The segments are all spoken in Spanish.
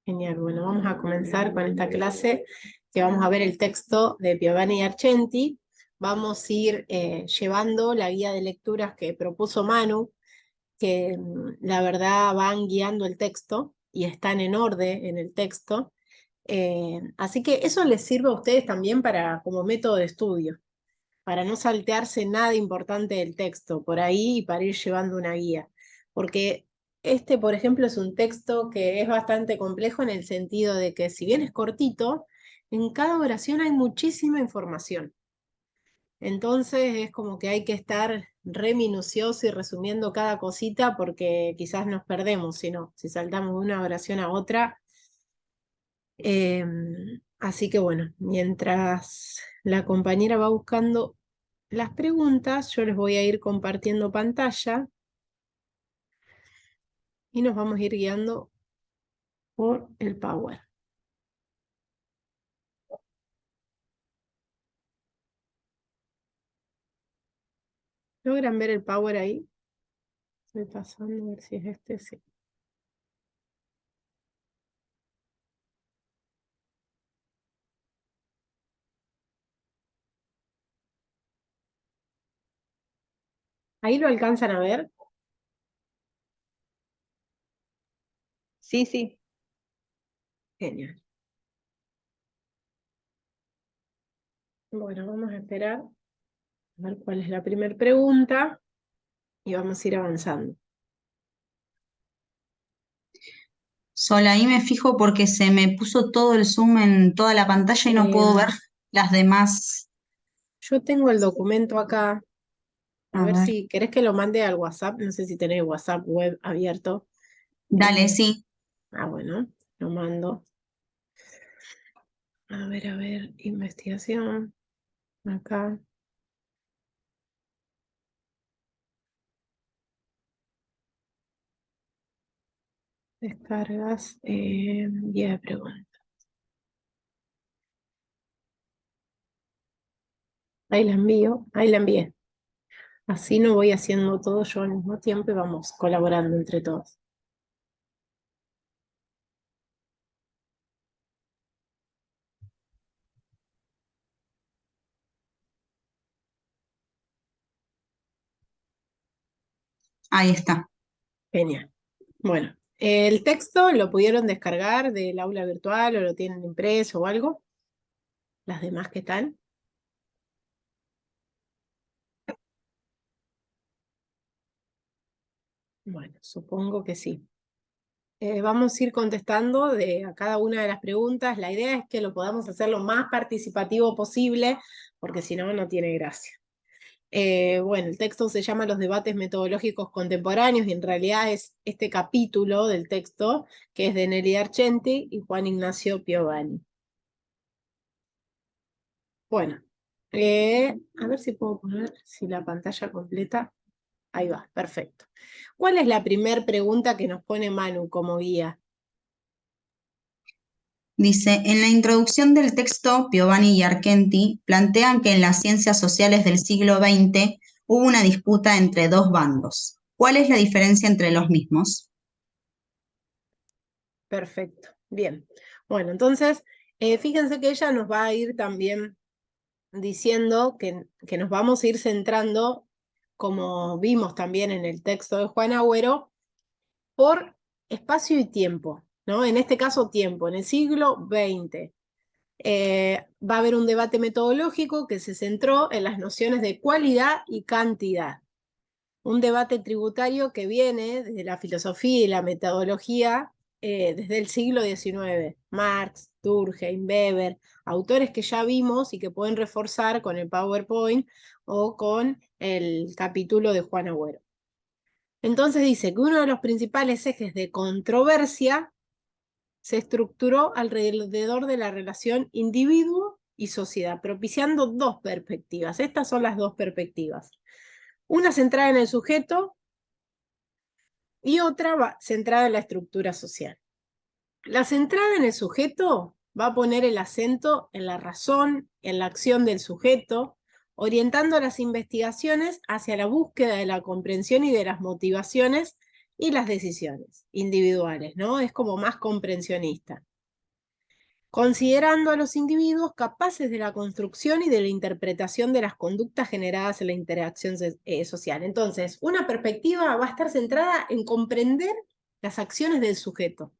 Genial, bueno, vamos a comenzar con esta clase que vamos a ver el texto de Piovani y Argenti. Vamos a ir llevando la guía de lecturas que propuso Manu, que la verdad van guiando el texto y están en orden en el texto. Así que eso les sirve a ustedes también como método de estudio, para no saltearse nada importante del texto por ahí y para ir llevando una guía. Porque este, por ejemplo, es un texto que es bastante complejo en el sentido de que si bien es cortito, en cada oración hay muchísima información. Entonces es como que hay que estar re minucioso y resumiendo cada cosita porque quizás nos perdemos, si saltamos de una oración a otra. Así que bueno, mientras la compañera va buscando las preguntas, yo les voy a ir compartiendo pantalla y nos vamos a ir guiando por el Power. ¿Logran ver el Power ahí? Estoy pasando a ver si es este, sí. ¿Ahí lo alcanzan a ver? Sí, sí. Genial. Bueno, vamos a esperar a ver cuál es la primera pregunta y vamos a ir avanzando. Sol, ahí me fijo porque se me puso todo el zoom en toda la pantalla y no puedo ver las demás. Yo tengo el documento acá. A A ver ver, si querés que lo mande al WhatsApp. No sé si tenés WhatsApp web abierto. dale, sí. Bueno, lo mando. A ver, investigación. Acá. Descargas. Guía de preguntas. Ahí la envío. Ahí la envié. Así no voy haciendo todo yo al mismo tiempo y vamos colaborando entre todos. Ahí está. Genial. Bueno, ¿el texto lo pudieron descargar del aula virtual o lo tienen impreso o algo? ¿Las demás qué tal? Bueno, supongo que sí. Vamos a ir contestando a cada una de las preguntas. La idea es que lo podamos hacer lo más participativo posible, porque si no, no tiene gracia. Bueno, el texto se llama Los debates metodológicos contemporáneos y en realidad es este capítulo del texto que es de Nelly Argenti y Juan Ignacio Piovani. Bueno, a ver si puedo poner la pantalla completa. Ahí va, perfecto. ¿Cuál es la primera pregunta que nos pone Manu como guía? Dice, en la introducción del texto, Piovani y Argenti plantean que en las ciencias sociales del siglo XX hubo una disputa entre dos bandos. ¿Cuál es la diferencia entre los mismos? Perfecto, bien. Bueno, entonces, fíjense que ella nos va a ir también diciendo que nos vamos a ir centrando, como vimos también en el texto de Juan Agüero, por espacio y tiempo, ¿no? En este caso, tiempo. En el siglo XX va a haber un debate metodológico que se centró en las nociones de cualidad y cantidad. Un debate tributario que viene desde la filosofía y la metodología desde el siglo XIX. Marx, Durkheim, Weber, autores que ya vimos y que pueden reforzar con el PowerPoint o con el capítulo de Juan Agüero. Entonces dice que uno de los principales ejes de controversia se estructuró alrededor de la relación individuo y sociedad, propiciando dos perspectivas. Estas son las dos perspectivas. Una centrada en el sujeto y otra centrada en la estructura social. La centrada en el sujeto va a poner el acento en la razón, en la acción del sujeto, orientando las investigaciones hacia la búsqueda de la comprensión y de las motivaciones y las decisiones individuales, ¿no? Es como más comprensionista. Considerando a los individuos capaces de la construcción y de la interpretación de las conductas generadas en la interacción social. Entonces, una perspectiva va a estar centrada en comprender las acciones del sujeto,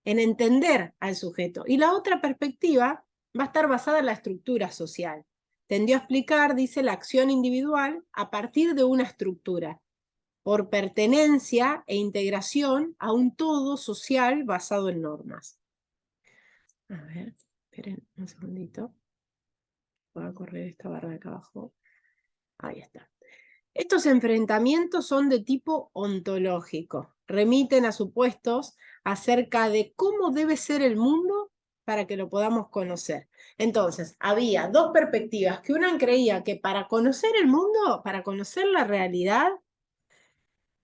en entender al sujeto. Y la otra perspectiva va a estar basada en la estructura social. Tendió a explicar, dice, la acción individual a partir de una estructura, por pertenencia e integración a un todo social basado en normas. A ver, esperen un segundito. Voy a correr esta barra de acá abajo. Ahí está. Estos enfrentamientos son de tipo ontológico. Remiten a supuestos acerca de cómo debe ser el mundo para que lo podamos conocer. Entonces, había dos perspectivas, que una creía que para conocer el mundo, para conocer la realidad,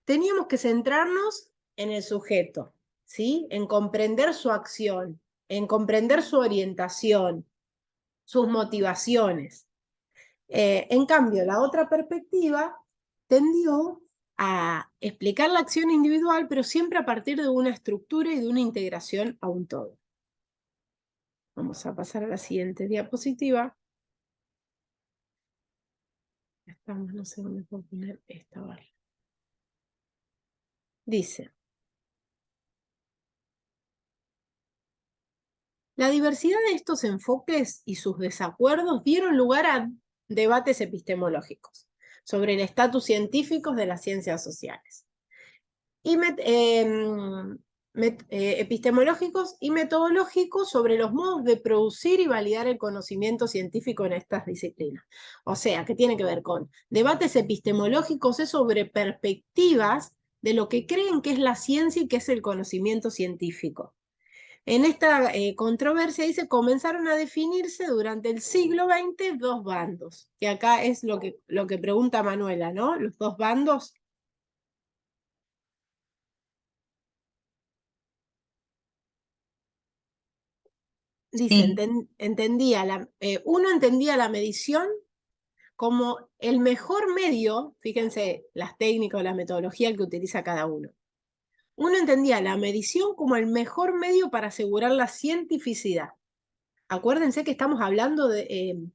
teníamos que centrarnos en el sujeto, ¿sí? En comprender su acción, en comprender su orientación, sus motivaciones. En cambio, la otra perspectiva tendió a explicar la acción individual, pero siempre a partir de una estructura y de una integración a un todo. Vamos a pasar a la siguiente diapositiva. Estamos, no sé dónde puedo poner esta barra. Dice: la diversidad de estos enfoques y sus desacuerdos dieron lugar a debates epistemológicos sobre el estatus científico de las ciencias sociales, y epistemológicos y metodológicos sobre los modos de producir y validar el conocimiento científico en estas disciplinas. O sea, ¿qué tiene que ver con debates epistemológicos? Es sobre perspectivas de lo que creen que es la ciencia y que es el conocimiento científico. En esta controversia, dice, comenzaron a definirse durante el siglo XX dos bandos, que acá es lo que pregunta Manuela, ¿no? Los dos bandos. Dice, Sí, uno entendía la medición como el mejor medio, fíjense las técnicas o la metodología que utiliza cada uno. Uno entendía la medición como el mejor medio para asegurar la cientificidad. Acuérdense que estamos hablando de,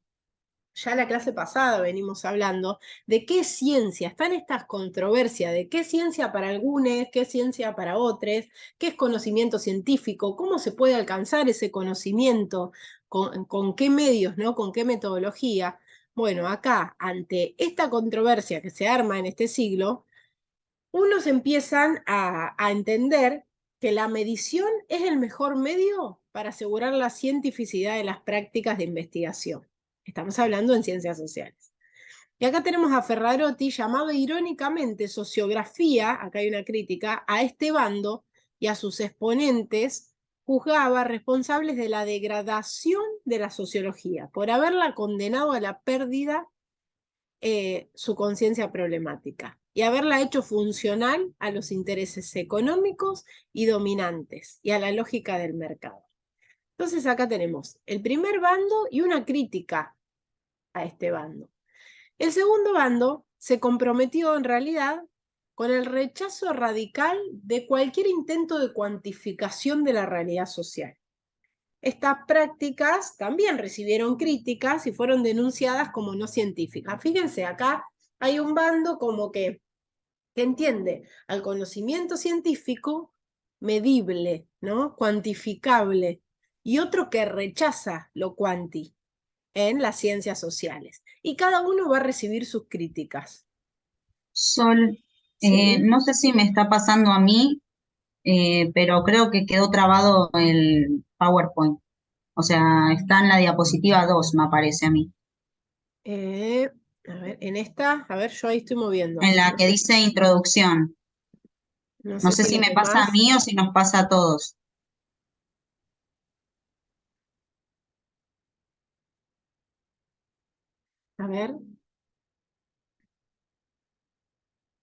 ya la clase pasada venimos hablando de qué ciencia, están estas controversias de qué ciencia para algunos, qué ciencia para otros, qué es conocimiento científico, cómo se puede alcanzar ese conocimiento, con qué medios, ¿no? Con qué metodología. Bueno, acá, ante esta controversia que se arma en este siglo, unos empiezan a entender que la medición es el mejor medio para asegurar la cientificidad de las prácticas de investigación. Estamos hablando en ciencias sociales. Y acá tenemos a Ferrarotti, llamado irónicamente sociografía, acá hay una crítica, a este bando y a sus exponentes, juzgaba responsables de la degradación de la sociología, por haberla condenado a la pérdida su conciencia problemática y haberla hecho funcional a los intereses económicos y dominantes y a la lógica del mercado. Entonces acá tenemos el primer bando y una crítica a este bando. El segundo bando se comprometió en realidad con el rechazo radical de cualquier intento de cuantificación de la realidad social. Estas prácticas también recibieron críticas y fueron denunciadas como no científicas. Fíjense, acá hay un bando como que entiende al conocimiento científico medible, ¿no? Cuantificable, y otro que rechaza lo cuanti en las ciencias sociales. Y cada uno va a recibir sus críticas. Sol, ¿Sí? no sé si me está pasando a mí, pero creo que quedó trabado el PowerPoint. O sea, está en la diapositiva 2, me parece a mí. A ver, en esta, a ver, yo ahí estoy moviendo. En la No que sé, dice introducción. no No sé sé si si los me pasa a demás. mí o si nos pasa a todos. A ver,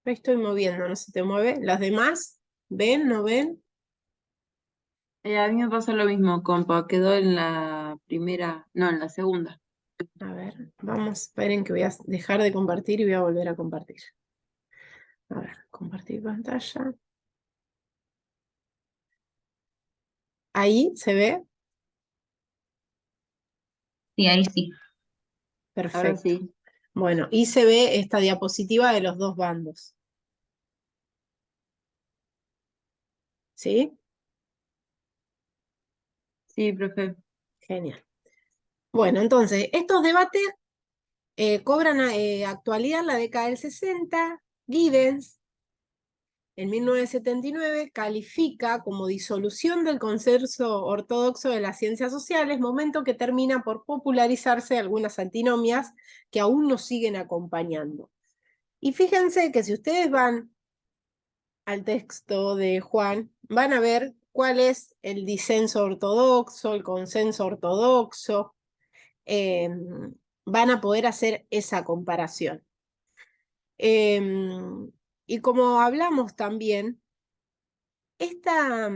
me estoy moviendo, no se te mueve. ¿Las demás ven, no ven? A mí me pasó lo mismo, compa, quedó en la primera, no, en la segunda. A ver, vamos, esperen que voy a dejar de compartir y voy a volver a compartir. A ver, compartir pantalla. Ahí se ve. Sí, ahí sí. Ahora Perfecto. sí. Bueno, y se ve esta diapositiva de los dos bandos. ¿Sí? Sí, profe. Genial. Bueno, entonces, estos debates cobran actualidad en la década del 60. Giddens, en 1979, califica como disolución del consenso ortodoxo de las ciencias sociales, momento que termina por popularizarse algunas antinomias que aún nos siguen acompañando. Y fíjense que si ustedes van al texto de Juan, van a ver cuál es el disenso ortodoxo, el consenso ortodoxo, van a poder hacer esa comparación. Y como hablamos también, esta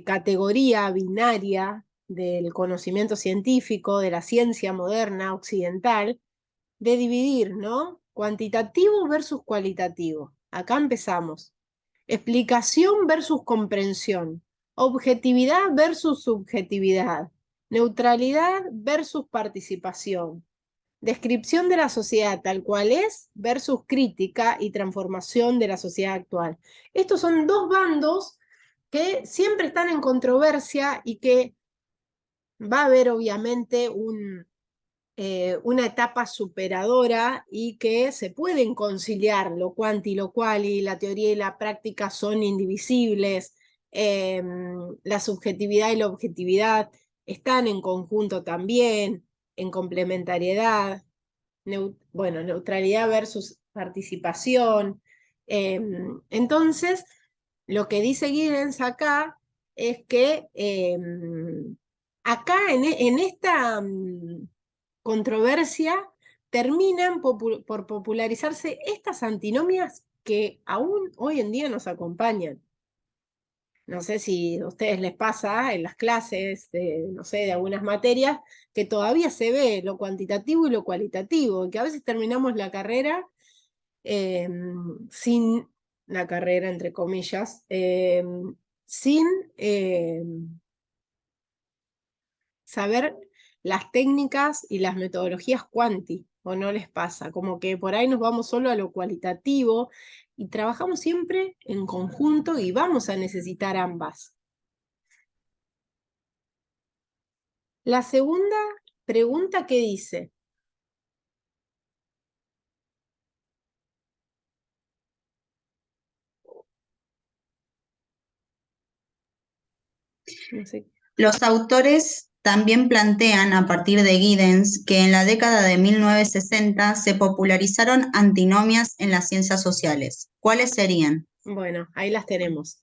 categoría binaria del conocimiento científico, de la ciencia moderna occidental, de dividir, ¿no? Cuantitativo versus cualitativo. Acá empezamos. Explicación versus comprensión. Objetividad versus subjetividad. Neutralidad versus participación. Descripción de la sociedad tal cual es versus crítica y transformación de la sociedad actual. Estos son dos bandos que siempre están en controversia y que va a haber obviamente una etapa superadora y que se pueden conciliar lo cuanti y lo quali, la teoría y la práctica son indivisibles, la subjetividad y la objetividad están en conjunto también, en complementariedad, bueno, neutralidad versus participación. Entonces, lo que dice Giddens acá es que acá en esta controversia terminan por popularizarse estas antinomias que aún hoy en día nos acompañan. No sé si a ustedes les pasa en las clases, no sé, de algunas materias, que todavía se ve lo cuantitativo y lo cualitativo, y que a veces terminamos la carrera sin la carrera, entre comillas, sin saber las técnicas y las metodologías cuanti, o no les pasa, como que por ahí nos vamos solo a lo cualitativo y trabajamos siempre en conjunto y vamos a necesitar ambas. La segunda pregunta, ¿qué dice? No sé. Los autores también plantean, a partir de Giddens, que en la década de 1960 se popularizaron antinomias en las ciencias sociales. ¿Cuáles serían? Bueno, ahí las tenemos.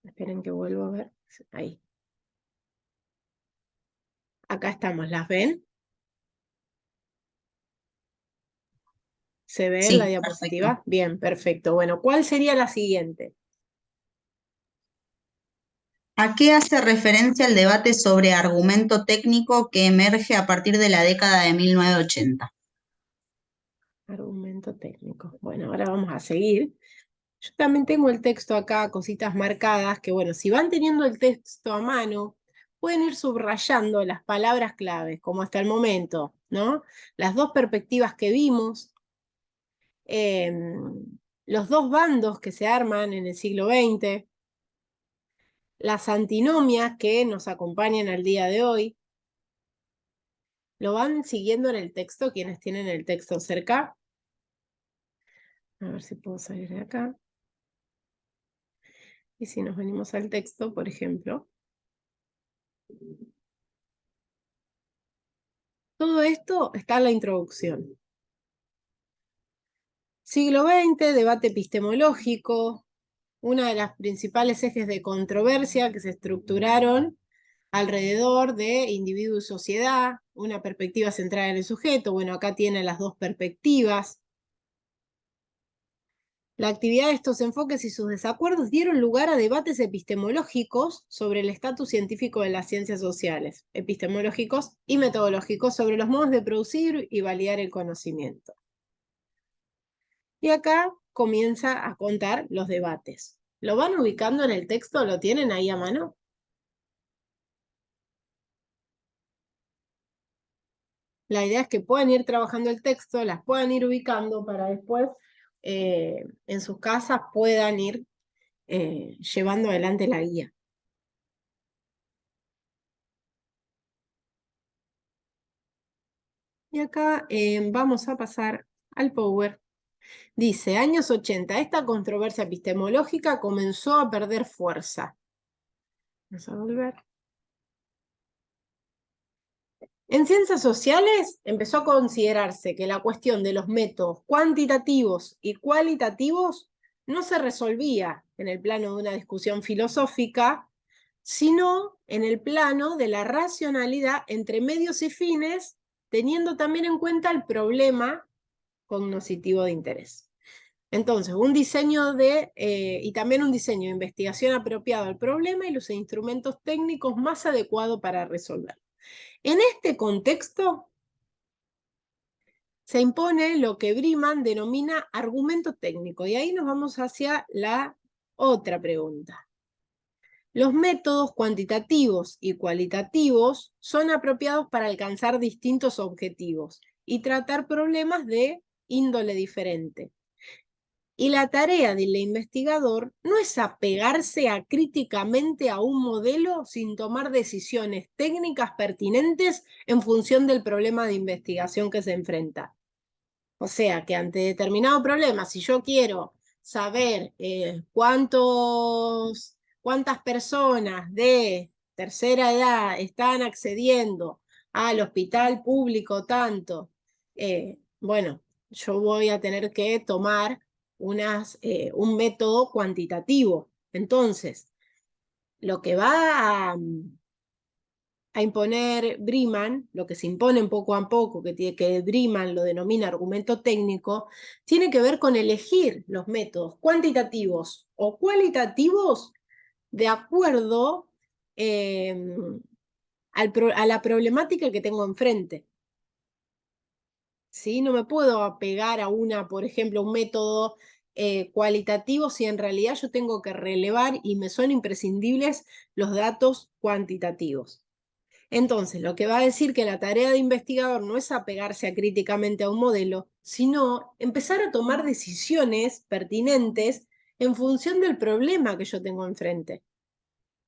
Esperen que vuelvo a ver. Ahí. Acá estamos, ¿las ven? ¿Se ve en la Sí, diapositiva? perfecto. Bien, perfecto. Bueno, ¿cuál sería la siguiente? ¿A qué hace referencia el debate sobre argumento técnico que emerge a partir de la década de 1980? Argumento técnico. Bueno, ahora vamos a seguir. Yo también tengo el texto acá, cositas marcadas, que bueno, si van teniendo el texto a mano, pueden ir subrayando las palabras claves, como hasta el momento, ¿no? Las dos perspectivas que vimos, los dos bandos que se arman en el siglo XX, las antinomias que nos acompañan al día de hoy. ¿Lo van siguiendo en el texto quienes tienen el texto cerca? A ver si puedo salir de acá. Y si nos venimos al texto, por ejemplo. Todo esto está en la introducción. Siglo XX, debate epistemológico, una de las principales ejes de controversia que se estructuraron alrededor de individuo y sociedad, una perspectiva centrada en el sujeto. Bueno, acá tiene las dos perspectivas. La actividad de estos enfoques y sus desacuerdos dieron lugar a debates epistemológicos sobre el estatus científico de las ciencias sociales, epistemológicos y metodológicos sobre los modos de producir y validar el conocimiento. Y acá comienza a contar los debates. ¿Lo van ubicando en el texto? ¿Lo tienen ahí a mano? La idea es que puedan ir trabajando el texto, las puedan ir ubicando para después en sus casas puedan ir llevando adelante la guía. Y acá vamos a pasar al Power. Dice, años 80, esta controversia epistemológica comenzó a perder fuerza. Vamos a volver. En ciencias sociales empezó a considerarse que la cuestión de los métodos cuantitativos y cualitativos no se resolvía en el plano de una discusión filosófica, sino en el plano de la racionalidad entre medios y fines, teniendo también en cuenta el problema cognoscitivo de interés. Entonces, un diseño y también un diseño de investigación apropiado al problema y los instrumentos técnicos más adecuados para resolverlo. En este contexto, se impone lo que Brimman denomina argumento técnico, y ahí nos vamos hacia la otra pregunta. Los métodos cuantitativos y cualitativos son apropiados para alcanzar distintos objetivos y tratar problemas de índole diferente. Y la tarea del investigador no es apegarse críticamente a un modelo sin tomar decisiones técnicas pertinentes en función del problema de investigación que se enfrenta. O sea, que ante determinado problema, si yo quiero saber cuántas personas de tercera edad están accediendo al hospital público tanto, bueno, yo voy a tener que tomar un método cuantitativo. Entonces, lo que va a imponer Brimman, lo que se impone poco a poco, que Brimman lo denomina argumento técnico, tiene que ver con elegir los métodos cuantitativos o cualitativos de acuerdo a la problemática que tengo enfrente. ¿Sí? No me puedo apegar a por ejemplo, un método cualitativo si en realidad yo tengo que relevar y me son imprescindibles los datos cuantitativos. Entonces, lo que va a decir que la tarea de investigador no es apegarse críticamente a un modelo, sino empezar a tomar decisiones pertinentes en función del problema que yo tengo enfrente.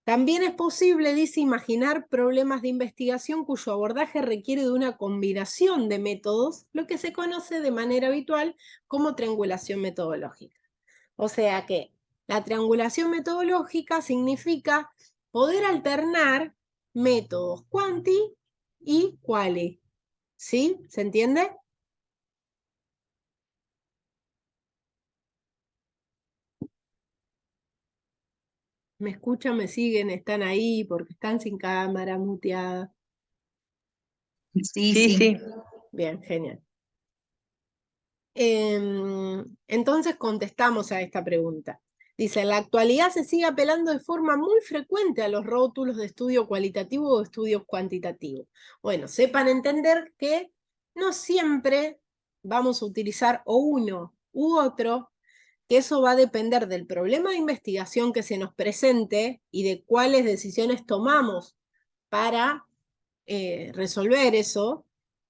También es posible, dice, imaginar problemas de investigación cuyo abordaje requiere de una combinación de métodos, lo que se conoce de manera habitual como triangulación metodológica. O sea que la triangulación metodológica significa poder alternar métodos quanti y quali. ¿Sí? ¿Se entiende? ¿Me escuchan? ¿Me siguen? ¿Están ahí? Porque están sin cámara, muteada. Sí, Sí, sí. sí. Bien, genial. Entonces contestamos a esta pregunta. Dice, en la actualidad se sigue apelando de forma muy frecuente a los rótulos de estudio cualitativo o estudio cuantitativo. Bueno, sepan entender que no siempre vamos a utilizar o uno u otro, que eso va a depender del problema de investigación que se nos presente y de cuáles decisiones tomamos para resolver eso.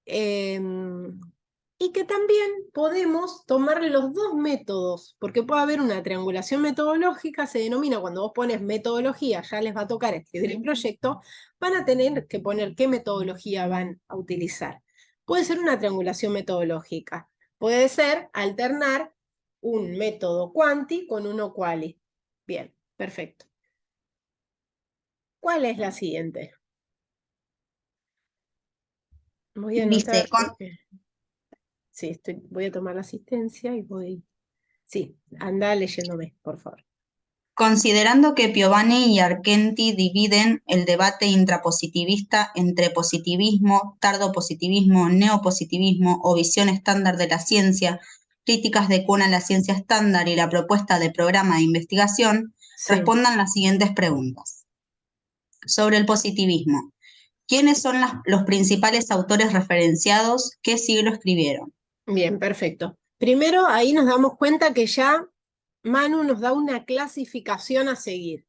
Y que también podemos tomar los dos métodos, porque puede haber una triangulación metodológica, se denomina cuando vos pones metodología, ya les va a tocar escribir el proyecto, van a tener que poner qué metodología van a utilizar. Puede ser una triangulación metodológica, puede ser alternar un método quanti con uno quali. Bien, perfecto. ¿Cuál es la siguiente? Voy a Dice, anotar porque... Sí, voy a tomar la asistencia y voy... Sí, anda leyéndome, por favor. considerando que Piovani y Argenti dividen el debate intrapositivista entre positivismo, tardopositivismo, neopositivismo o visión estándar de la ciencia, críticas de Kuhn a la ciencia estándar y la propuesta de programa de investigación, Sí. respondan las siguientes preguntas. Sobre el positivismo, ¿quiénes son los principales autores referenciados? ¿Qué siglo escribieron? Bien, perfecto. Primero, ahí nos damos cuenta que ya Manu nos da una clasificación a seguir.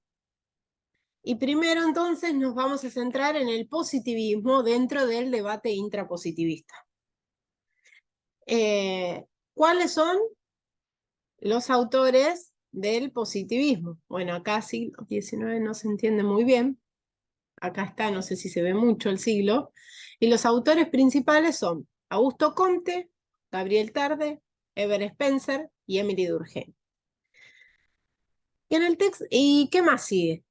Y primero entonces nos vamos a centrar en el positivismo dentro del debate intrapositivista. ¿Cuáles son los autores del positivismo? Bueno, acá siglo XIX no se entiende muy bien. Acá está, no sé si se ve mucho el siglo. Y los autores principales son Augusto Comte, Gabriel Tarde, Heber Spencer y Emily Durkheim. Y en el texto, ¿y qué más sigue?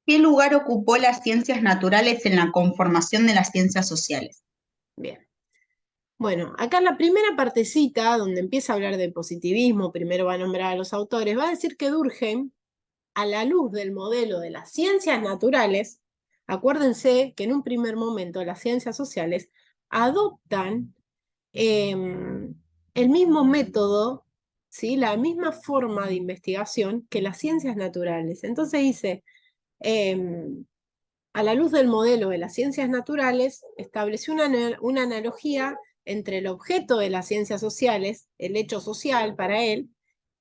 ¿Qué lugar ocupó las ciencias naturales en la conformación de las ciencias sociales? Bien. Bueno, acá en la primera partecita, donde empieza a hablar del positivismo, primero va a nombrar a los autores, va a decir que Durkheim, a la luz del modelo de las ciencias naturales, acuérdense que en un primer momento las ciencias sociales adoptan el mismo método, ¿sí? La misma forma de investigación que las ciencias naturales. Entonces dice, a la luz del modelo de las ciencias naturales, estableció una analogía entre el objeto de las ciencias sociales, el hecho social para él,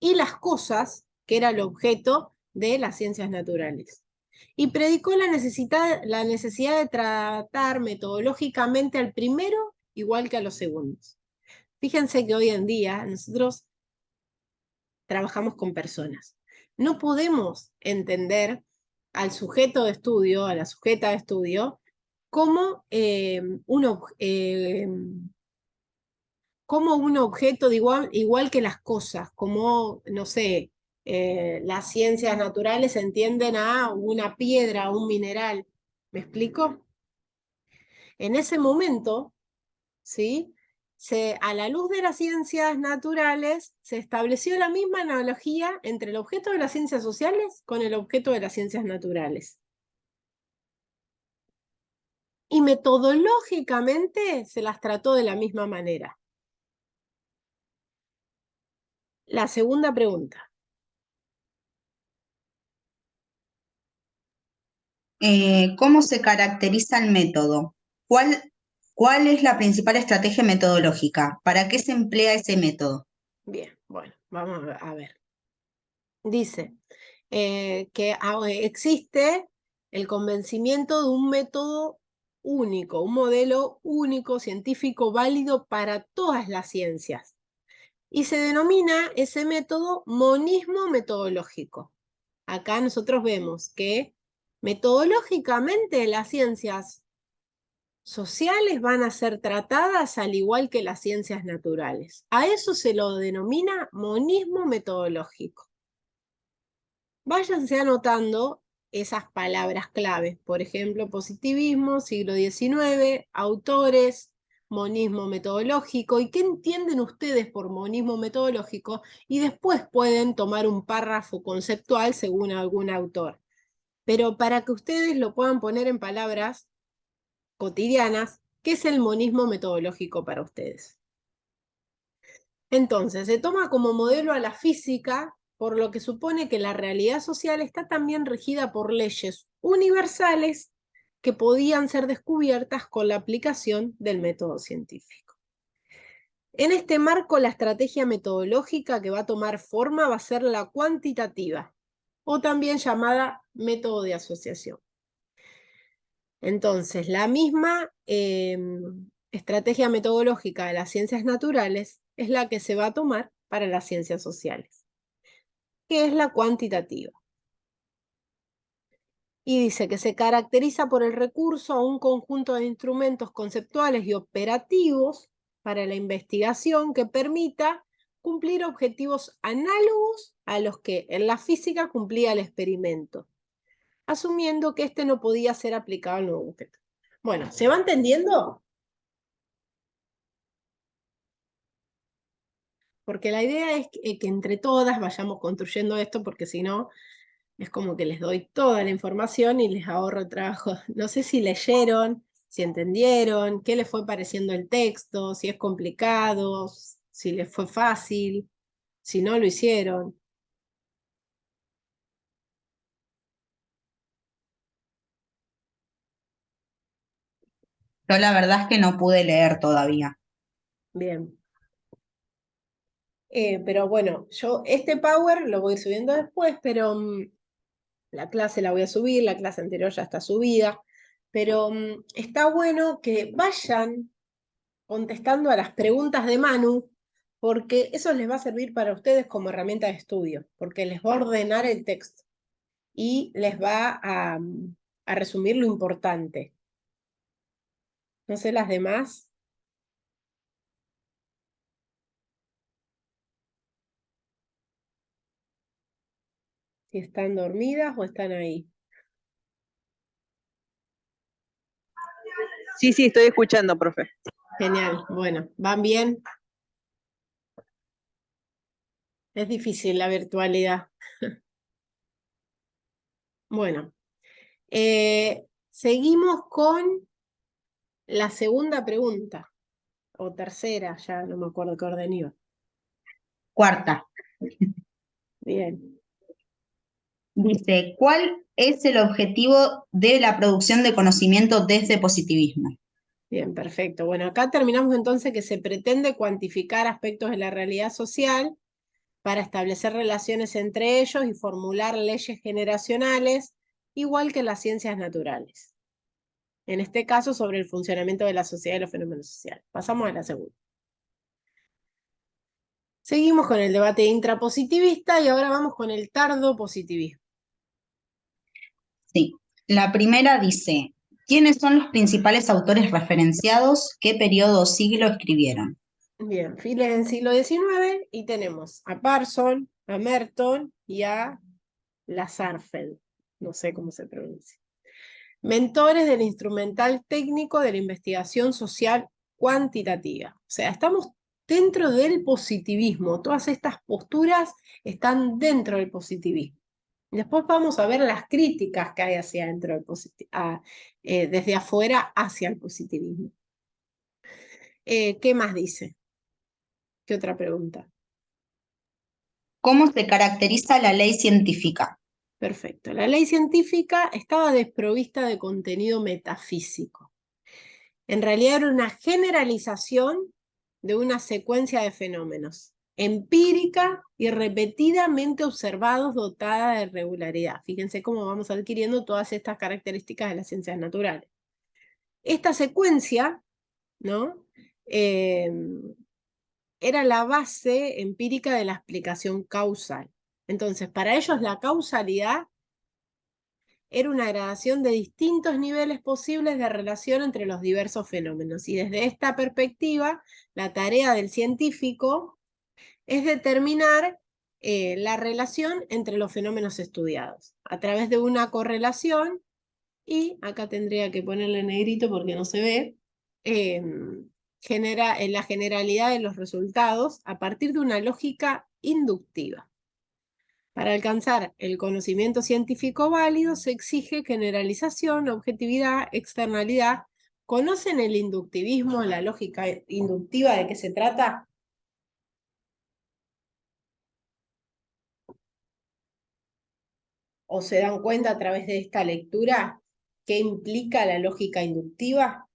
y las cosas, que era el objeto de las ciencias naturales. Y predicó la necesidad de tratar metodológicamente al primero igual que a los segundos. Fíjense que hoy en día nosotros trabajamos con personas. No podemos entender al sujeto de estudio, a la sujeta de estudio, como, como un objeto de igual que las cosas, como, no sé, las ciencias naturales entienden a una piedra, a un mineral. ¿Me explico? En ese momento, ¿sí? A la luz de las ciencias naturales, se estableció la misma analogía entre el objeto de las ciencias sociales con el objeto de las ciencias naturales. Y metodológicamente se las trató de la misma manera. La segunda pregunta. ¿Cómo se caracteriza el método? ¿Cuál es la principal estrategia metodológica? ¿Para qué se emplea ese método? Bien, bueno, vamos a ver. Dice que existe el convencimiento de un método único, un modelo único, científico, válido para todas las ciencias. Y se denomina ese método monismo metodológico. Acá nosotros vemos que metodológicamente las ciencias sociales van a ser tratadas al igual que las ciencias naturales. A eso se lo denomina monismo metodológico. Váyanse anotando esas palabras claves, por ejemplo, positivismo, siglo XIX, autores, monismo metodológico, y qué entienden ustedes por monismo metodológico, y después pueden tomar un párrafo conceptual según algún autor. Pero para que ustedes lo puedan poner en palabras cotidianas, ¿qué es el monismo metodológico para ustedes? Entonces, se toma como modelo a la física, por lo que supone que la realidad social está también regida por leyes universales que podían ser descubiertas con la aplicación del método científico. En este marco, la estrategia metodológica que va a tomar forma va a ser la cuantitativa, o también llamada método de asociación. Entonces, la misma estrategia metodológica de las ciencias naturales es la que se va a tomar para las ciencias sociales, que es la cuantitativa. Y dice que se caracteriza por el recurso a un conjunto de instrumentos conceptuales y operativos para la investigación que permita cumplir objetivos análogos a los que en la física cumplía el experimento, asumiendo que este no podía ser aplicado al nuevo objeto. Bueno, ¿se va entendiendo? Porque la idea es que entre todas vayamos construyendo esto, porque si no, es como que les doy toda la información y les ahorro el trabajo. No sé si leyeron, si entendieron, qué les fue pareciendo el texto, si es complicado, si les fue fácil, si no lo hicieron. Yo la verdad es que no pude leer todavía. Bien. Pero bueno, yo este Power lo voy a ir subiendo después, pero la clase la voy a subir, la clase anterior ya está subida, pero está bueno que vayan contestando a las preguntas de Manu, porque eso les va a servir para ustedes como herramienta de estudio, porque les va a ordenar el texto y les va a resumir lo importante. No sé las demás. Si están dormidas o están ahí. Sí, sí, estoy escuchando, profe. Genial, bueno, ¿van bien? Es difícil la virtualidad. Bueno, seguimos con la segunda pregunta, o tercera, ya no me acuerdo qué orden iba. Cuarta, Bien, dice, ¿cuál es el objetivo de la producción de conocimiento desde positivismo? bien, perfecto. Bueno, acá terminamos entonces que se pretende cuantificar aspectos de la realidad social para establecer relaciones entre ellos y formular leyes generacionales, igual que en las ciencias naturales. En este caso, sobre el funcionamiento de la sociedad y los fenómenos sociales. Pasamos a la segunda. Seguimos con el debate intrapositivista y ahora vamos con el tardopositivismo. Sí, la primera dice, ¿quiénes son los principales autores referenciados? ¿Qué periodo o siglo escribieron? Bien, Files en siglo XIX y tenemos a Parson, a Merton y a Lasarfeld. No sé cómo se pronuncia. Mentores del instrumental técnico de la investigación social cuantitativa. O sea, estamos dentro del positivismo. Todas estas posturas están dentro del positivismo. Después vamos a ver las críticas que hay hacia dentro del desde afuera hacia el positivismo. ¿Qué más dice? ¿Qué otra pregunta? ¿Cómo se caracteriza la ley científica? Perfecto. La ley científica estaba desprovista de contenido metafísico. En realidad era una generalización de una secuencia de fenómenos, empírica y repetidamente observados, dotada de regularidad. Fíjense cómo vamos adquiriendo todas estas características de las ciencias naturales. Esta secuencia, ¿no? Era la base empírica de la explicación causal. Entonces, para ellos la causalidad era una gradación de distintos niveles posibles de relación entre los diversos fenómenos. Y desde esta perspectiva, la tarea del científico es determinar la relación entre los fenómenos estudiados a través de una correlación, y acá tendría que ponerle negrito porque no se ve, genera la generalidad de los resultados a partir de una lógica inductiva. Para alcanzar el conocimiento científico válido se exige generalización, objetividad, externalidad. ¿Conocen el inductivismo, la lógica inductiva, de qué se trata? ¿O se dan cuenta a través de esta lectura qué implica la lógica inductiva?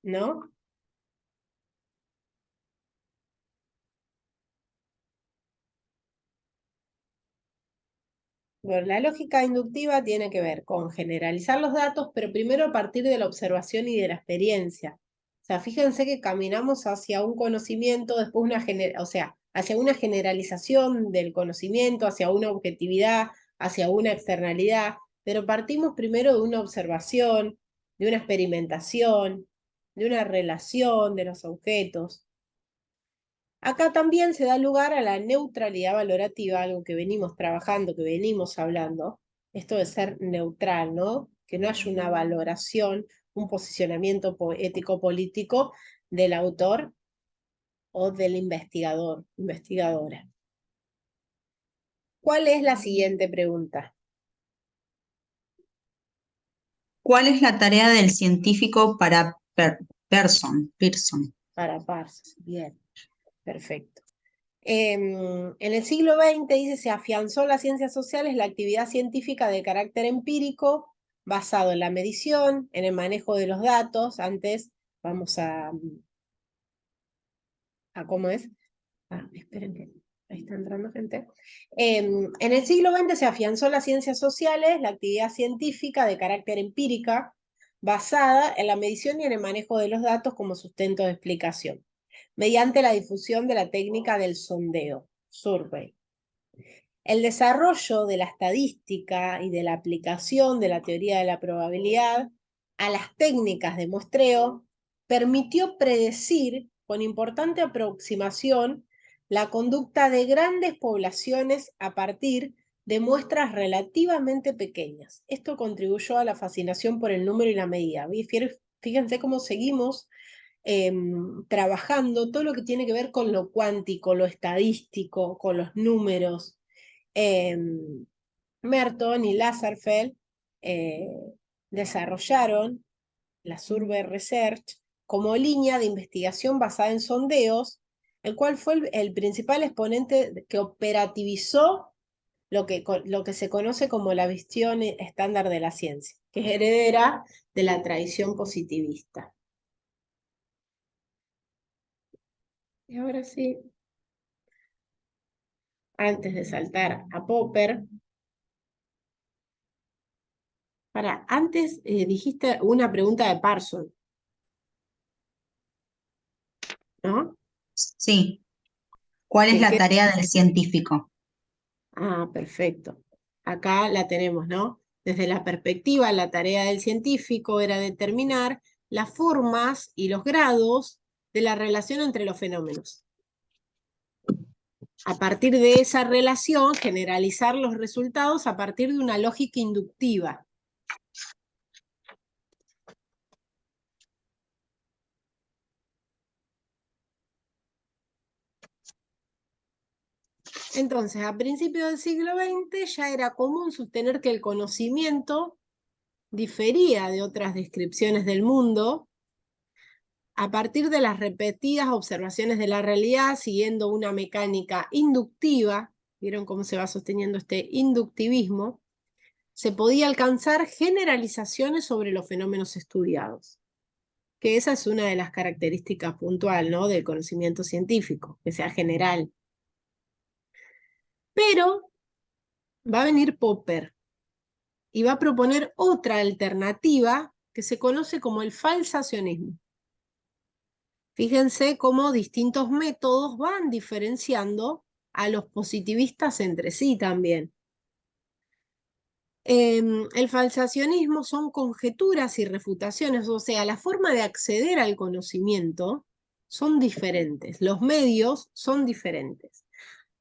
¿No? Bueno, la lógica inductiva tiene que ver con generalizar los datos, pero primero a partir de la observación y de la experiencia. O sea, fíjense que caminamos hacia un conocimiento, después hacia una generalización del conocimiento, hacia una objetividad, hacia una externalidad, pero partimos primero de una observación, de una experimentación, de una relación de los objetos. Acá también se da lugar a la neutralidad valorativa, algo que venimos trabajando, que venimos hablando, esto de ser neutral, ¿no? Que no haya una valoración, un posicionamiento ético-político del autor o del investigador, investigadora. ¿Cuál es la siguiente pregunta? ¿Cuál es la tarea del científico para Pearson? Para Parsons, bien, perfecto. En el siglo XX, dice, se afianzó las ciencias sociales, la actividad científica de carácter empírico, basado en la medición, en el manejo de los datos. Antes, vamos a ¿cómo es? Esperen que ahí está entrando gente. En el siglo XX se afianzó las ciencias sociales, la actividad científica de carácter empírica, basada en la medición y en el manejo de los datos como sustento de explicación, mediante la difusión de la técnica del sondeo, survey. El desarrollo de la estadística y de la aplicación de la teoría de la probabilidad a las técnicas de muestreo permitió predecir con importante aproximación la conducta de grandes poblaciones a partir de muestras relativamente pequeñas. Esto contribuyó a la fascinación por el número y la medida. Fíjense cómo seguimos trabajando todo lo que tiene que ver con lo cuántico, lo estadístico, con los números. Merton y Lazarsfeld desarrollaron la Survey Research como línea de investigación basada en sondeos, el cual fue el principal exponente que operativizó lo que se conoce como la visión estándar de la ciencia, que es heredera de la tradición positivista. Y ahora sí, antes de saltar a Popper, antes dijiste una pregunta de Parson, ¿no? Sí. ¿Cuál es la tarea del científico? Ah, perfecto. Acá la tenemos, ¿no? Desde la perspectiva, la tarea del científico era determinar las formas y los grados de la relación entre los fenómenos. A partir de esa relación, generalizar los resultados a partir de una lógica inductiva. Entonces, a principios del siglo XX ya era común sostener que el conocimiento difería de otras descripciones del mundo a partir de las repetidas observaciones de la realidad, siguiendo una mecánica inductiva. ¿Vieron cómo se va sosteniendo este inductivismo? Se podía alcanzar generalizaciones sobre los fenómenos estudiados, que esa es una de las características puntuales, ¿no?, del conocimiento científico, que sea general. Pero va a venir Popper y va a proponer otra alternativa que se conoce como el falsacionismo. Fíjense cómo distintos métodos van diferenciando a los positivistas entre sí también. El falsacionismo son conjeturas y refutaciones, o sea, la forma de acceder al conocimiento son diferentes, los medios son diferentes.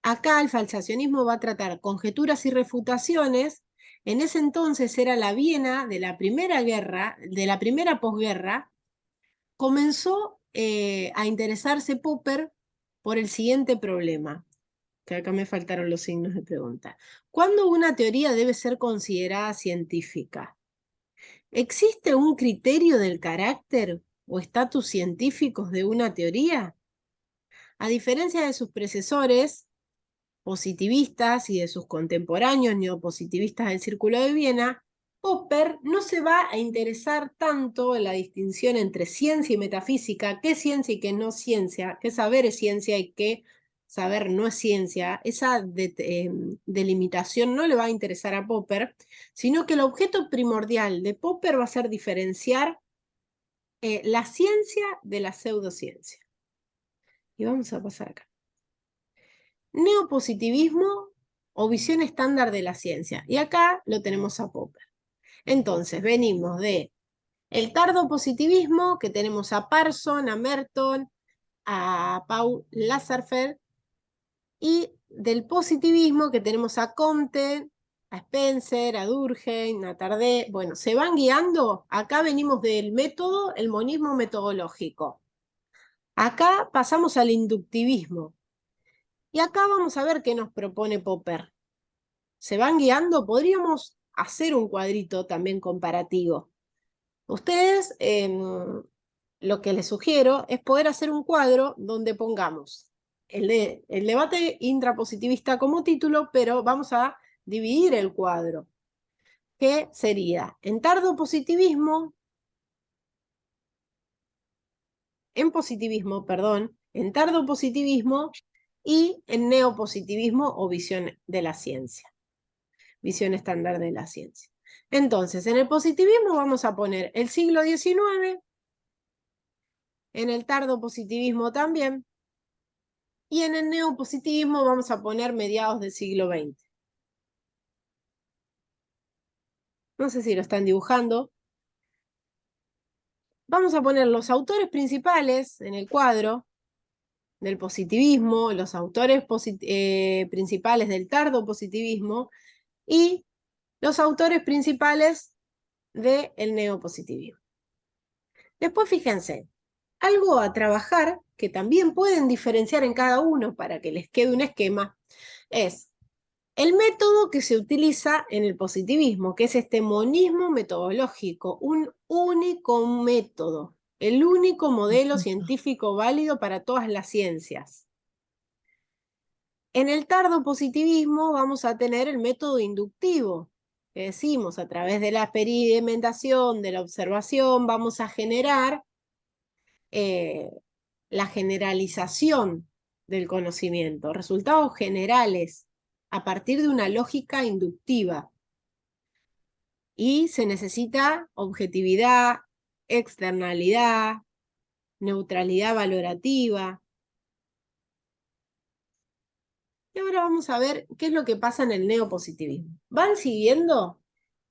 Acá el falsacionismo va a tratar conjeturas y refutaciones. En ese entonces era la Viena de la primera guerra, de la primera posguerra. Comenzó a interesarse Popper por el siguiente problema, que acá me faltaron los signos de pregunta. ¿Cuándo una teoría debe ser considerada científica? ¿Existe un criterio del carácter o estatus científicos de una teoría? A diferencia de sus predecesores positivistas y de sus contemporáneos neopositivistas del Círculo de Viena, Popper no se va a interesar tanto en la distinción entre ciencia y metafísica, qué ciencia y qué no ciencia, qué saber es ciencia y qué saber no es ciencia. Esa delimitación no le va a interesar a Popper, sino que el objeto primordial de Popper va a ser diferenciar la ciencia de la pseudociencia. Y vamos a pasar acá. Neopositivismo o visión estándar de la ciencia. Y acá lo tenemos a Popper. Entonces, venimos de el tardopositivismo, que tenemos a Parson, a Merton, a Paul Lazarsfeld, y del positivismo, que tenemos a Comte, a Spencer, a Durkheim, a Tarde. Bueno, se van guiando. Acá venimos del método, el monismo metodológico. Acá pasamos al inductivismo. Y acá vamos a ver qué nos propone Popper. ¿Se van guiando? Podríamos hacer un cuadrito también comparativo. Ustedes, lo que les sugiero es poder hacer un cuadro donde pongamos el debate intrapositivista como título, pero vamos a dividir el cuadro, que sería en tardopositivismo, en tardopositivismo y en neopositivismo o visión de la ciencia, visión estándar de la ciencia. Entonces, en el positivismo vamos a poner el siglo XIX, en el tardopositivismo también, y en el neopositivismo vamos a poner mediados del siglo XX. No sé si lo están dibujando. Vamos a poner los autores principales en el cuadro del positivismo, los autores principales del tardopositivismo y los autores principales del neopositivismo. Después fíjense, algo a trabajar que también pueden diferenciar en cada uno para que les quede un esquema es el método que se utiliza en el positivismo, que es este monismo metodológico, un único método, el único modelo científico válido para todas las ciencias. En el tardopositivismo vamos a tener el método inductivo, que decimos, a través de la experimentación, de la observación, vamos a generar la generalización del conocimiento, resultados generales a partir de una lógica inductiva. Y se necesita objetividad, externalidad, neutralidad valorativa. Y ahora vamos a ver qué es lo que pasa en el neopositivismo. ¿Van siguiendo?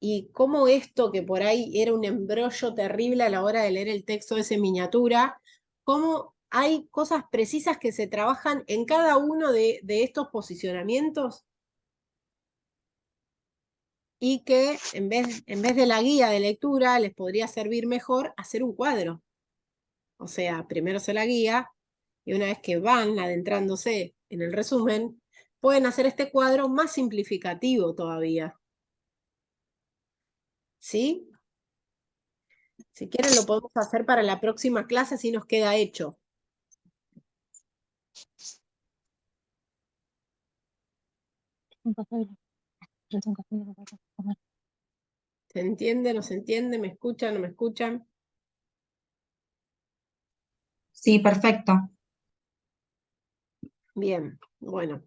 Y cómo esto, que por ahí era un embrollo terrible a la hora de leer el texto de esa miniatura, cómo hay cosas precisas que se trabajan en cada uno de estos posicionamientos y que en vez de la guía de lectura les podría servir mejor hacer un cuadro. O sea, primero se la guía y una vez que van adentrándose en el resumen, pueden hacer este cuadro más simplificativo todavía. ¿Sí? Si quieren lo podemos hacer para la próxima clase, así nos queda hecho. ¿Se entiende? ¿No se entiende? ¿Me escuchan? ¿No me escuchan? Sí, perfecto. Bien, bueno.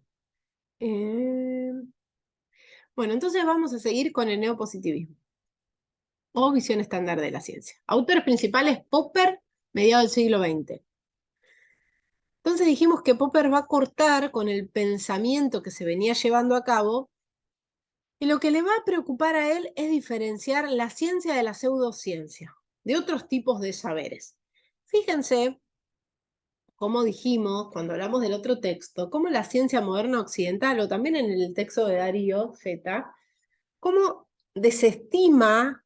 Bueno, entonces vamos a seguir con el neopositivismo o visión estándar de la ciencia. Autores principales, Popper, mediados del siglo XX. Entonces dijimos que Popper va a cortar con el pensamiento que se venía llevando a cabo y lo que le va a preocupar a él es diferenciar la ciencia de la pseudociencia, de otros tipos de saberes. Fíjense, como dijimos cuando hablamos del otro texto, cómo la ciencia moderna occidental, o también en el texto de Darío Z, cómo desestima,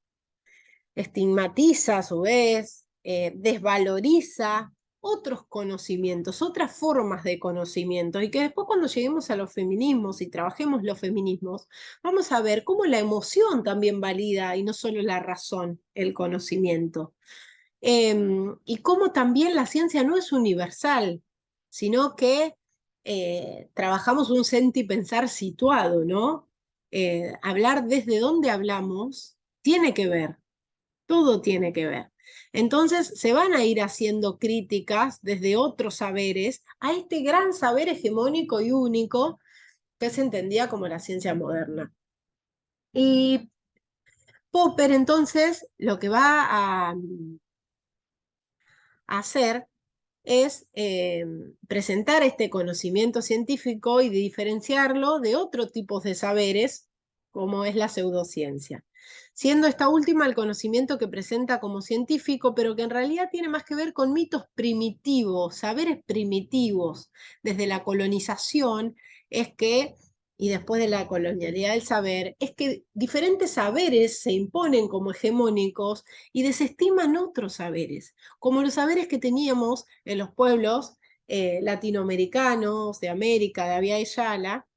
estigmatiza a su vez, desvaloriza otros conocimientos, otras formas de conocimiento, y que después cuando lleguemos a los feminismos y trabajemos los feminismos, vamos a ver cómo la emoción también valida y no solo la razón, el conocimiento. Y cómo también la ciencia no es universal, sino que trabajamos un sentir y pensar situado, ¿no? Hablar desde dónde hablamos tiene que ver, todo tiene que ver. Entonces se van a ir haciendo críticas desde otros saberes a este gran saber hegemónico y único que se entendía como la ciencia moderna. Y Popper entonces lo que va a hacer es presentar este conocimiento científico y diferenciarlo de otros tipos de saberes, como es la pseudociencia. Siendo esta última el conocimiento que presenta como científico, pero que en realidad tiene más que ver con mitos primitivos, saberes primitivos. Desde la colonización es que, y después de la colonialidad del saber, es que diferentes saberes se imponen como hegemónicos y desestiman otros saberes, como los saberes que teníamos en los pueblos latinoamericanos, de América, de Abya Yala,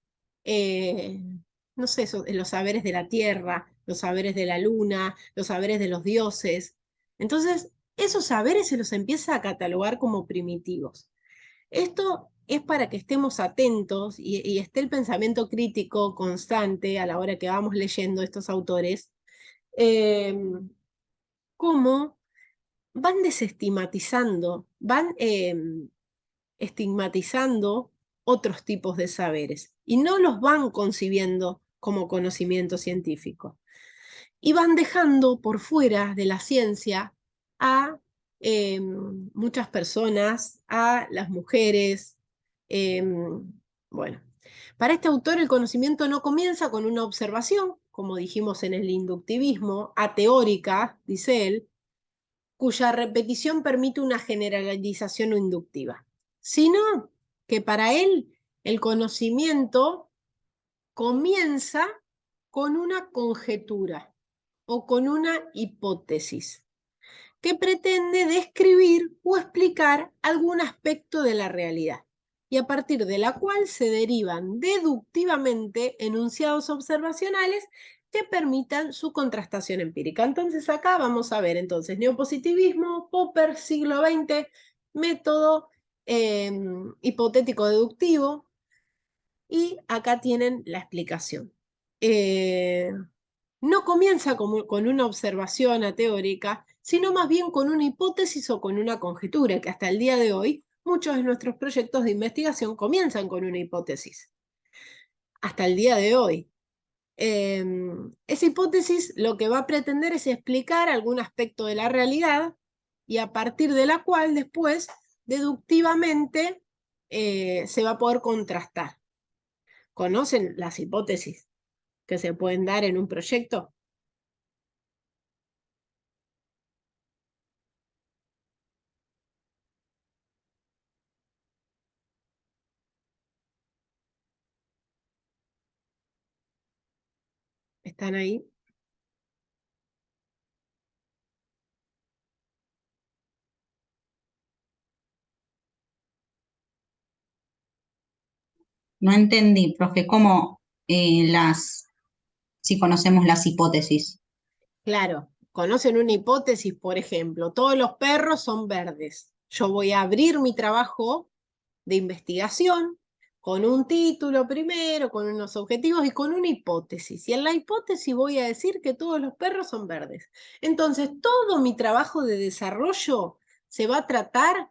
no sé, los saberes de la tierra, los saberes de la luna, los saberes de los dioses. Entonces, esos saberes se los empieza a catalogar como primitivos. Esto es para que estemos atentos y esté el pensamiento crítico constante a la hora que vamos leyendo estos autores, cómo van desestigmatizando, van estigmatizando otros tipos de saberes y no los van concibiendo como conocimiento científico. Y van dejando por fuera de la ciencia a muchas personas, a las mujeres. Bueno, para este autor el conocimiento no comienza con una observación, como dijimos en el inductivismo, ateórica, dice él, cuya repetición permite una generalización no inductiva, sino que para él el conocimiento comienza con una conjetura o con una hipótesis que pretende describir o explicar algún aspecto de la realidad y a partir de la cual se derivan deductivamente enunciados observacionales que permitan su contrastación empírica. Entonces acá vamos a ver entonces neopositivismo, Popper, siglo XX, método hipotético deductivo, y acá tienen la explicación. No comienza con una observación teórica, sino más bien con una hipótesis o con una conjetura, que hasta el día de hoy muchos de nuestros proyectos de investigación comienzan con una hipótesis. Hasta el día de hoy. Esa hipótesis lo que va a pretender es explicar algún aspecto de la realidad y a partir de la cual después deductivamente se va a poder contrastar. ¿Conocen las hipótesis que se pueden dar en un proyecto? ¿Están ahí? No entendí, profe, ¿cómo si conocemos las hipótesis? Claro, conocen una hipótesis, por ejemplo, todos los perros son verdes. Yo voy a abrir mi trabajo de investigación con un título primero, con unos objetivos y con una hipótesis. Y en la hipótesis voy a decir que todos los perros son verdes. Entonces, todo mi trabajo de desarrollo se va a tratar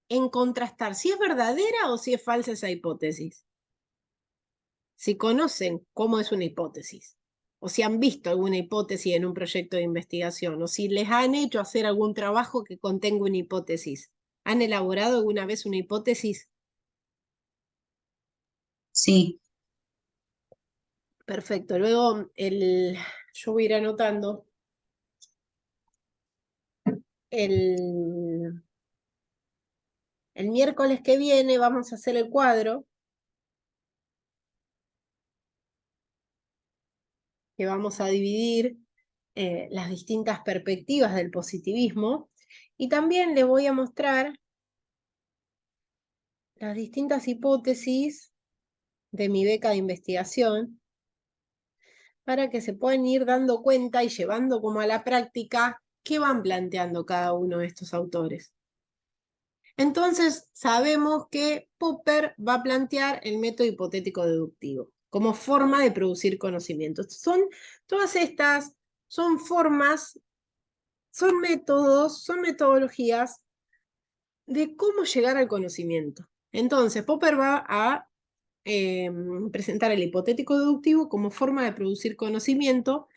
en contrastar si es verdadera o si es falsa esa hipótesis. Si conocen cómo es una hipótesis, o si han visto alguna hipótesis en un proyecto de investigación, o si les han hecho hacer algún trabajo que contenga una hipótesis. ¿Han elaborado alguna vez una hipótesis? Sí, Perfecto. Luego yo voy a ir anotando el, el miércoles que viene vamos a hacer el cuadro que vamos a dividir las distintas perspectivas del positivismo y también les voy a mostrar las distintas hipótesis de mi beca de investigación para que se puedan ir dando cuenta y llevando como a la práctica qué van planteando cada uno de estos autores. Entonces sabemos que Popper va a plantear el método hipotético deductivo como forma de producir conocimientos. Todas estas son formas, son métodos, son metodologías de cómo llegar al conocimiento. Entonces Popper va a presentar el hipotético deductivo como forma de producir conocimiento.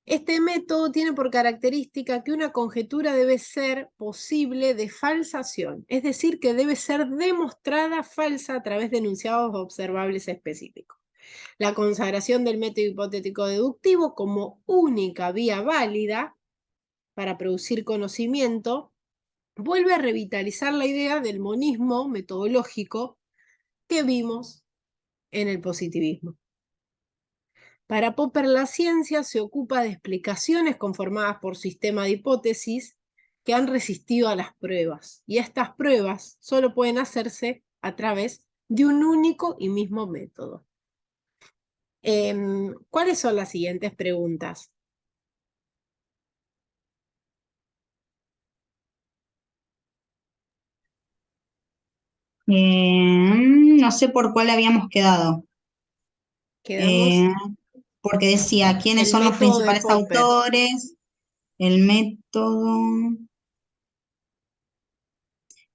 Este método tiene por característica que una conjetura debe ser posible de falsación, es decir, que debe ser demostrada falsa a través de enunciados observables específicos. La consagración del método hipotético deductivo como única vía válida para producir conocimiento vuelve a revitalizar la idea del monismo metodológico que vimos en el positivismo. Para Popper, la ciencia se ocupa de explicaciones conformadas por sistemas de hipótesis que han resistido a las pruebas, y estas pruebas solo pueden hacerse a través de un único y mismo método. ¿Cuáles son las siguientes preguntas? No sé por cuál habíamos quedado, Quedamos porque decía quiénes el son los método de principales Popper. autores, el método.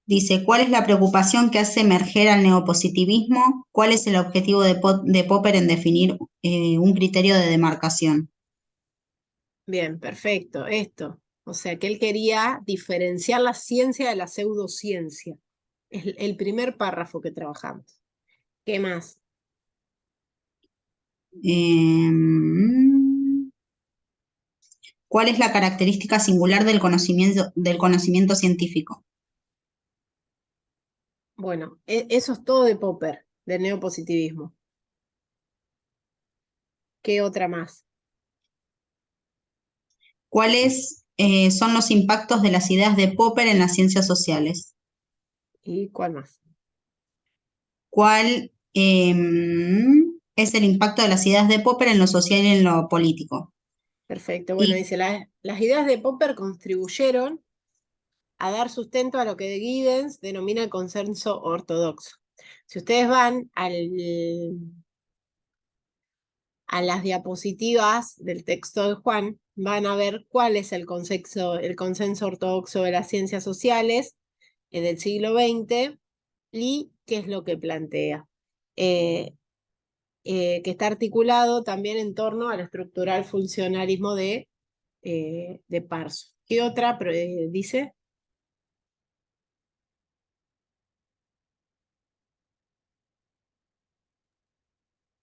Dice, ¿cuál es la preocupación que hace emerger al neopositivismo? ¿Cuál es el objetivo de Popper en definir un criterio de demarcación? Bien, perfecto, esto. O sea, que él quería diferenciar la ciencia de la pseudociencia. Es el primer párrafo que trabajamos. ¿Qué más? ¿Cuál es la característica singular del conocimiento científico? Bueno, eso es todo de Popper, del neopositivismo. ¿Qué otra más? ¿Cuáles son los impactos de las ideas de Popper en las ciencias sociales? ¿Y cuál más? ¿Cuál es el impacto de las ideas de Popper en lo social y en lo político? Perfecto. Bueno, Y dice, las ideas de Popper contribuyeron a dar sustento a lo que Giddens denomina el consenso ortodoxo. Si ustedes van a las diapositivas del texto de Juan, van a ver cuál es el consenso ortodoxo de las ciencias sociales del siglo XX y qué es lo que plantea. Que está articulado también en torno al estructural funcionalismo de Parso. ¿Qué otra dice?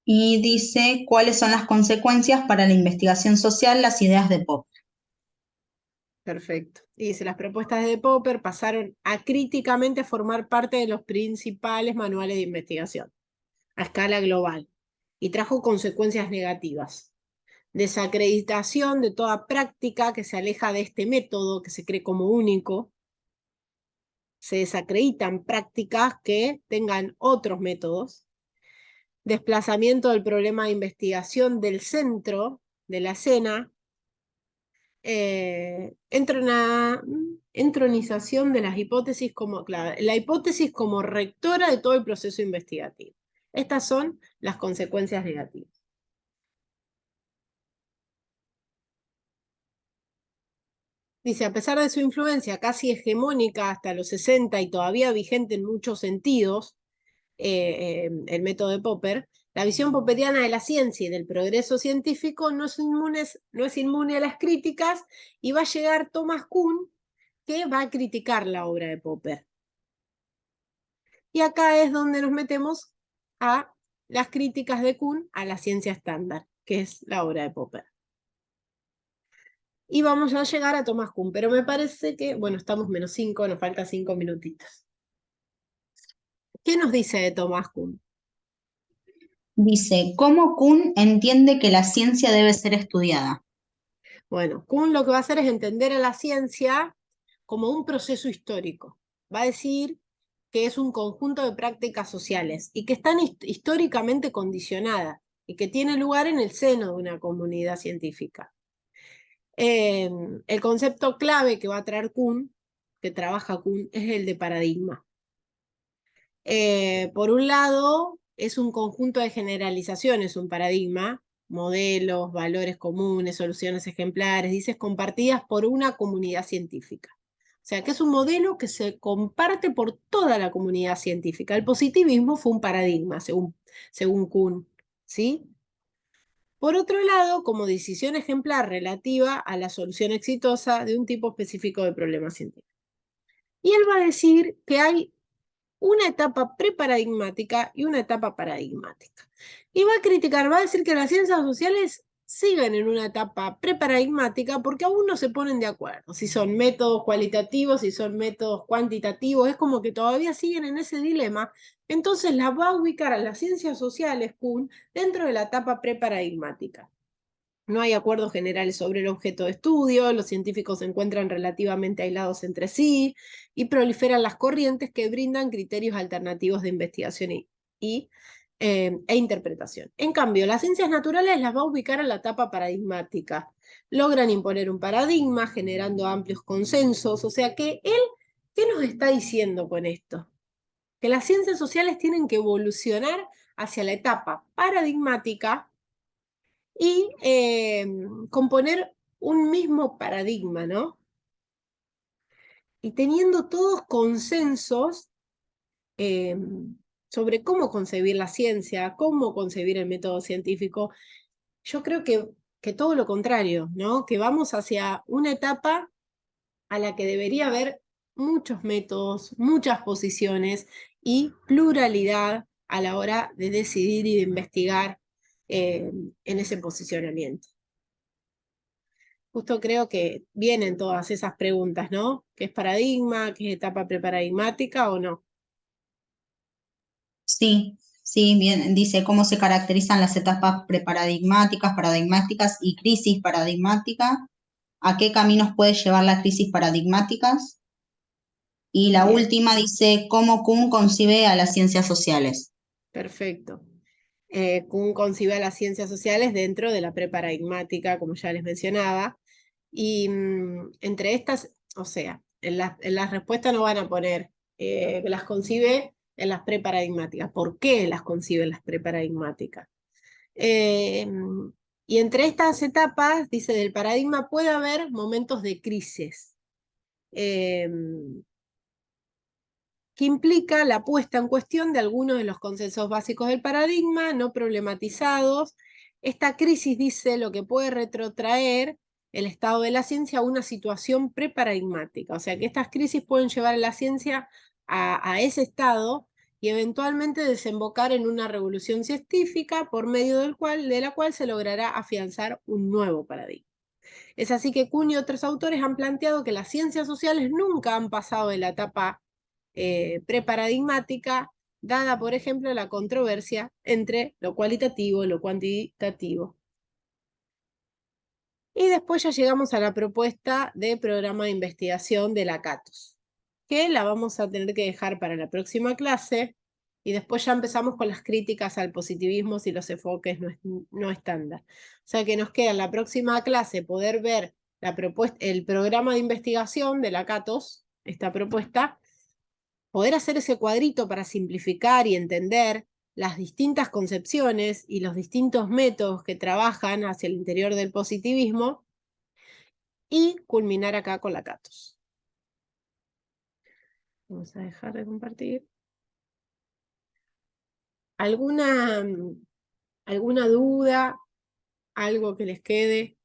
Y dice cuáles son las consecuencias para la investigación social las ideas de Popper. Perfecto. Y dice, las propuestas de Popper pasaron a críticamente formar parte de los principales manuales de investigación a escala global y trajo consecuencias negativas. Desacreditación de toda práctica que se aleja de este método que se cree como único. Se desacreditan prácticas que tengan otros métodos. Desplazamiento del problema de investigación del centro de la escena. Entronización de las hipótesis como, claro, la hipótesis como rectora de todo el proceso investigativo. Estas son las consecuencias negativas. Dice, a pesar de su influencia casi hegemónica hasta los 60 y todavía vigente en muchos sentidos, el método de Popper, la visión popperiana de la ciencia y del progreso científico no es inmune a las críticas y va a llegar Thomas Kuhn, que va a criticar la obra de Popper. Y acá es donde nos metemos a las críticas de Kuhn a la ciencia estándar, que es la obra de Popper. Y vamos a llegar a Thomas Kuhn, pero me parece que, bueno, estamos -5, nos faltan 5 minutitos. ¿Qué nos dice de Thomas Kuhn? Dice, ¿cómo Kuhn entiende que la ciencia debe ser estudiada? Bueno, Kuhn lo que va a hacer es entender a la ciencia como un proceso histórico. Va a decir que es un conjunto de prácticas sociales y que están históricamente condicionadas y que tiene lugar en el seno de una comunidad científica. El concepto clave que va a traer Kuhn, que trabaja Kuhn, es el de paradigma. Por un lado, es un conjunto de generalizaciones, un paradigma, modelos, valores comunes, soluciones ejemplares, dices, compartidas por una comunidad científica. O sea, que es un modelo que se comparte por toda la comunidad científica. El positivismo fue un paradigma, según Kuhn, ¿sí? Por otro lado, como decisión ejemplar relativa a la solución exitosa de un tipo específico de problema científico. Y él va a decir que hay una etapa preparadigmática y una etapa paradigmática. Y va a criticar, va a decir que las ciencias sociales siguen en una etapa preparadigmática porque aún no se ponen de acuerdo, si son métodos cualitativos, si son métodos cuantitativos, es como que todavía siguen en ese dilema, entonces la va a ubicar a las ciencias sociales, Kuhn, dentro de la etapa preparadigmática. No hay acuerdos generales sobre el objeto de estudio, los científicos se encuentran relativamente aislados entre sí y proliferan las corrientes que brindan criterios alternativos de investigación e interpretación. En cambio, las ciencias naturales las va a ubicar en la etapa paradigmática. Logran imponer un paradigma generando amplios consensos, o sea que él, ¿qué nos está diciendo con esto? que las ciencias sociales tienen que evolucionar hacia la etapa paradigmática y componer un mismo paradigma, ¿no? Y teniendo todos consensos sobre cómo concebir la ciencia, cómo concebir el método científico, yo creo que todo lo contrario, ¿no? Que vamos hacia una etapa a la que debería haber muchos métodos, muchas posiciones y pluralidad a la hora de decidir y de investigar en ese posicionamiento. Justo creo que vienen todas esas preguntas, ¿no? ¿Qué es paradigma? ¿Qué es etapa preparadigmática o no? Sí, sí, bien, dice cómo se caracterizan las etapas preparadigmáticas, paradigmáticas y crisis paradigmática, a qué caminos puede llevar la crisis paradigmáticas. Y la Bien, última dice cómo Kuhn concibe a las ciencias sociales. perfecto. Kuhn concibe a las ciencias sociales dentro de la preparadigmática, como ya les mencionaba, y entre estas, o sea, en las respuestas no van a poner que las concibe en las preparadigmáticas. ¿Por qué las concibe en las preparadigmáticas? Y entre estas etapas, dice, del paradigma puede haber momentos de crisis, eh, que implica la puesta en cuestión de algunos de los consensos básicos del paradigma, no problematizados. Esta crisis, dice, lo que puede retrotraer el estado de la ciencia a una situación preparadigmática, o sea que estas crisis pueden llevar a la ciencia a ese estado y eventualmente desembocar en una revolución científica por medio de la cual se logrará afianzar un nuevo paradigma. Es así que Kuhn y otros autores han planteado que las ciencias sociales nunca han pasado de la etapa preparadigmática, dada, por ejemplo, la controversia entre lo cualitativo y lo cuantitativo. Y después ya llegamos a la propuesta de programa de investigación de la CATOS, que la vamos a tener que dejar para la próxima clase, y después ya empezamos con las críticas al positivismo y los enfoques no estándar. O sea que nos queda en la próxima clase poder ver el programa de investigación de la CATOS, esta propuesta, poder hacer ese cuadrito para simplificar y entender las distintas concepciones y los distintos métodos que trabajan hacia el interior del positivismo y culminar acá con la CATOS. Vamos a dejar de compartir. ¿Alguna duda? ¿Algo que les quede?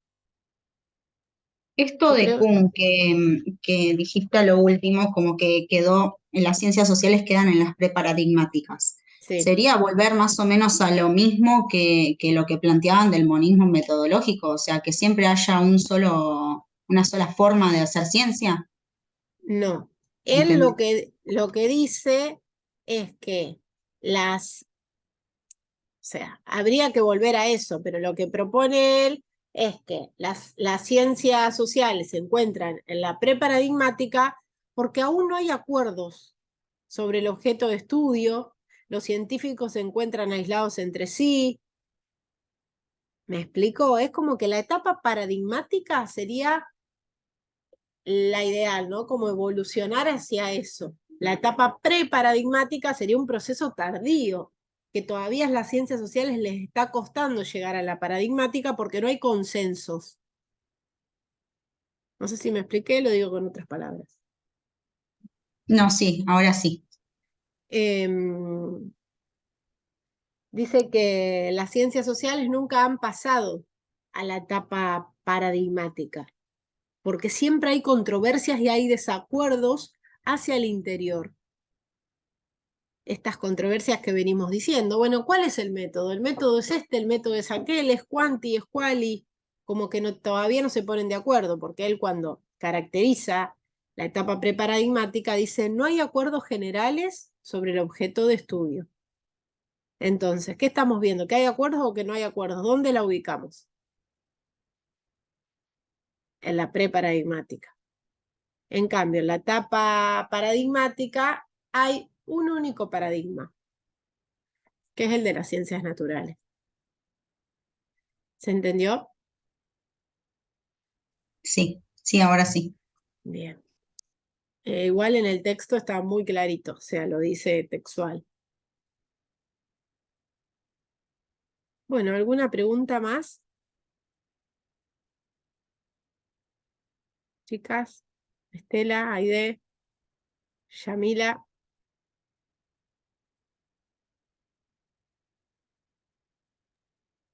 Esto Yo de creo, Kuhn que dijiste a lo último, como que quedó, en las ciencias sociales quedan en las preparadigmáticas. sí. ¿Sería volver más o menos a lo mismo que lo que planteaban del monismo metodológico? O sea, que siempre haya una sola forma de hacer ciencia. No. Él Entendí. lo que dice es que o sea, habría que volver a eso, pero lo que propone él es que las ciencias sociales se encuentran en la preparadigmática porque aún no hay acuerdos sobre el objeto de estudio, los científicos se encuentran aislados entre sí. ¿Me explico? Es como que la etapa paradigmática sería la ideal, ¿no? Como evolucionar hacia eso. La etapa preparadigmática sería un proceso tardío, que todavía a las ciencias sociales les está costando llegar a la paradigmática porque no hay consensos. No sé si me expliqué, lo digo con otras palabras. No, sí, ahora sí. Em, Dice que las ciencias sociales nunca han pasado a la etapa paradigmática, porque siempre hay controversias y hay desacuerdos hacia el interior. Estas controversias que venimos diciendo. Bueno, ¿cuál es el método? El método es este, el método es aquel, es cuanti, es quali, como que todavía no se ponen de acuerdo, porque él cuando caracteriza la etapa preparadigmática dice, no hay acuerdos generales sobre el objeto de estudio. Entonces, ¿qué estamos viendo? ¿Que hay acuerdos o que no hay acuerdos? ¿Dónde la ubicamos? En la preparadigmática. En cambio, en la etapa paradigmática hay un único paradigma, que es el de las ciencias naturales. ¿Se entendió? Sí, sí, ahora sí. Bien. Igual en el texto está muy clarito, o sea, lo dice textual. Bueno, ¿alguna pregunta más? Chicas, Estela, Aide, Yamila.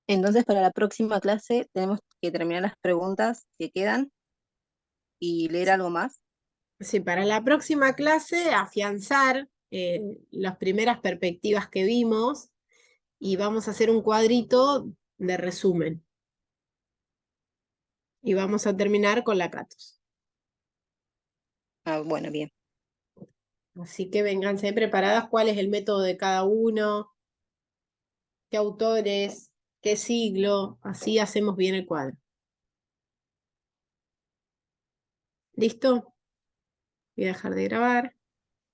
Entonces, para la próxima clase tenemos que terminar las preguntas que quedan y leer algo más. Sí, para la próxima clase afianzar las primeras perspectivas que vimos y vamos a hacer un cuadrito de resumen. Y vamos a terminar con la Catos. Ah, bueno, bien. Así que vénganse preparadas cuál es el método de cada uno, qué autores, qué siglo, así hacemos bien el cuadro. ¿Listo? Voy a dejar de grabar.